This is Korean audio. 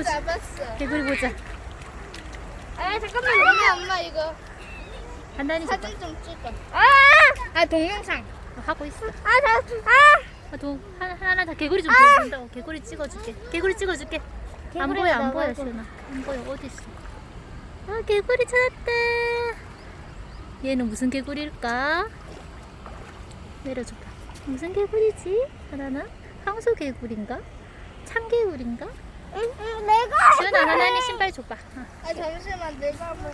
잡았어. 개구리 보자. 아 잠깐만 엄마 이거 단단히 줘봐. 사진 좀 찍어. 아 동영상. 하고 있어. 아 하나 다 개구리 좀 보여준다고. 개구리 찍어줄게. 개구리 찍어줄게. 안 보여, 안 보여, 시연아. 안 보여, 어디 있어? 아, 개구리 찾았다. 얘는 무슨 개구리일까? 내려줘봐. 무슨 개구리지? 하나는 황소 개구리인가? 참개구리인가? 내가. 시연아, 하나는 신발 줘봐. 아 잠시만 내가 한번.